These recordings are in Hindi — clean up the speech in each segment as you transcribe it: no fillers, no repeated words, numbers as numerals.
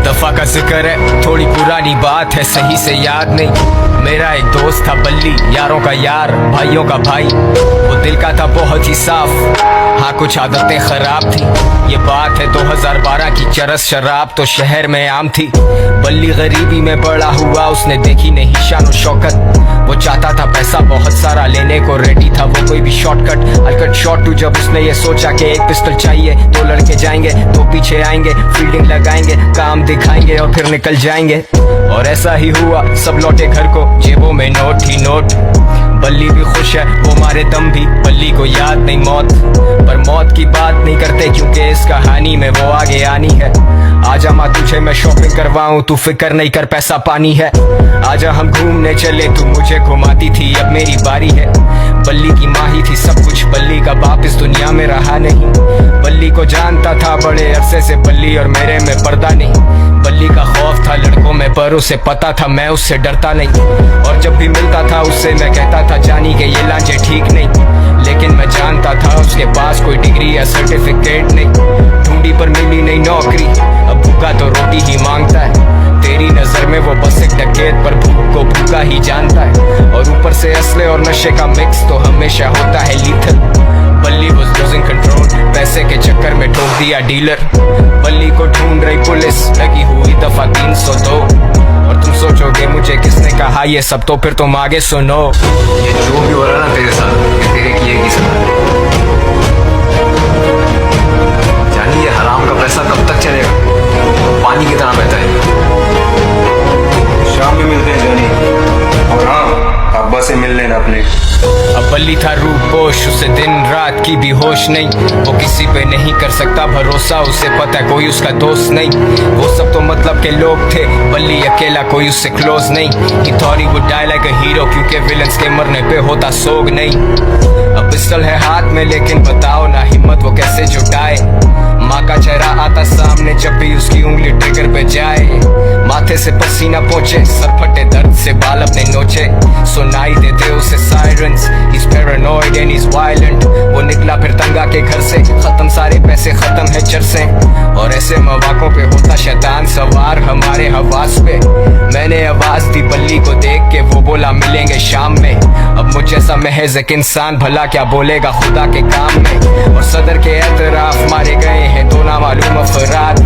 दफा का जिक्र है, थोड़ी पुरानी बात है, सही से याद नहीं। मेरा एक दोस्त था बल्ली, यारों का यार, भाइयों का भाई। वो दिल का था बहुत ही साफ, हाँ कुछ आदतें खराब थी। ये बात है 2012 की, चरस शराब तो शहर में आम थी। बल्ली गरीबी में बड़ा हुआ, उसने देखी नहीं शान और शौकत। वो चाहता था पैसा बहुत सारा, लेने को रेडी था वो कोई भी शॉर्टकट। अलकट शॉट टू जब उसने ये सोचा कि एक पिस्टल चाहिए, दो लड़के जाएंगे, दो पीछे आएंगे, फील्डिंग लगाएंगे, काम दिखाएंगे और फिर निकल जाएंगे। और ऐसा ही हुआ, सब लौटे घर को, जेबों में नोट ही नोट। बल्ली भी खुश है, वो मारे दम भी, बल्ली को याद नहीं मौत। पर मौत की बात नहीं करते क्योंकि इस कहानी में वो आगे आनी है। आजा माँ तुझे मैं शॉपिंग करवाऊं, तू फिक्र नहीं कर पैसा पानी है। आजा हम घूमने चले, तू मुझे घुमाती थी, अब मेरी बारी है। बल्ली की माँ ही थी सब कुछ, बल्ली का बाप इस दुनिया में रहा नहीं। बल्ली को जानता था बड़े अरसे से, बल्ली और मेरे में पर्दा नहीं। बल्ली का खौफ था लड़कों में, पर उसे पता था मैं उससे डरता नहीं। और जब भी मिलता था उससे मैं कहता था जानी के ये लांचे ठीक नहीं। लेकिन मैं जानता था उसके पास कोई डिग्री या सर्टिफिकेट नहीं। ढूंढी पर मिली नहीं नौकरी, अब भूखा तो रोटी ही मांगता है। तेरी नजर में वो बस एक डकैत, पर भूख को भूखा ही जानता है। और ऊपर से असले और नशे का मिक्स तो हमेशा होता है लीथल। बल्ली was losing control, पैसे के चक्कर में ठोक दिया डीलर। बल्ली को ढूंढ रही पुलिस, लगी हुई दफा 302। और तुम सोचोगे मुझे किसने कहा ये सब, तो फिर तुम आगे सुनो। ये जो भी हो रहा ना तेरे साथ, ये तेरे किए की सजा है। जानी ये हराम का पैसा कब तक चलेगा, पानी की तरह बहता है। शाम में मिलते हैं जानी, और हाँ अब्बा से मिल लेना अपने। अब बल्ली था रूपोश, उसे दिन रात की भी होश नहीं। वो किसी पे नहीं कर सकता भरोसा, उसे पता है कोई उसका दोस्त नहीं। वो सब तो मतलब के लोग थे, बल्ली अकेला कोई उससे क्लोज नहीं। He thought he would die like a hero, क्योंकि विलन्स के मरने पे होता सोग नहीं। अब पिस्टल है हाथ में, लेकिन बताओ ना हिम्मत वो कैसे जुटाए। माँ का चेहरा आता सामने जब भी उसकी उंगली ट्रिगर पे जाए। माथे से पसीना पहुंचे, सर फटे दर्द से बाल अपने नोचे। सुनाई देते उसे sirens, he's paranoid and he's violent। वो निकला फिर तंगा के घर से, खत्म सारे पैसे, खत्म है चरसे। और ऐसे मौकों पे होता शैतान सवार हमारे हवास पे। मैंने आवाज दी बल्ली को देख के, वो बोला मिलेंगे शाम में। अब मुझ जैसा महज एक इंसान भला क्या बोलेगा खुदा के काम में। और सदर के एतराफ मारे गए हैं दो नामालूम अफराद।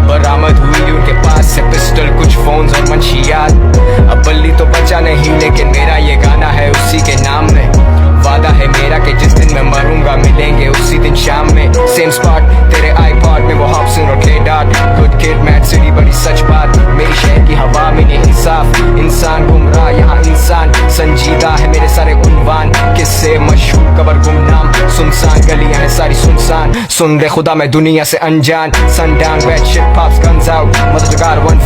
बरामद हुई उनके पास से पिस्टल, कुछ फोन्स और मंशियात। अब बल्ली तो बचा नहीं, लेकिन मेरा ये गाना है उसी के नाम में। वादा है मेरा कि जिस दिन मैं मरूंगा मिलेंगे उसी दिन शाम में। सेम स्पॉट तेरे आईपॉड में, वो हॉब्सन और के dot. Good kid mad city बड़ी सच बात, मेरी शहर की हवा में नहीं इंसाफ। इंसान गुमराह यहाँ इंसान संजीदा है, मेरे सारे उन्वान किससे मशहूर कबर गुमनाम। सुनसान गलियां हैं सारी सुनसान, सुन दे खुदा मैं दुनिया से अनजान। Sundown red shit pops guns out, मददगार वन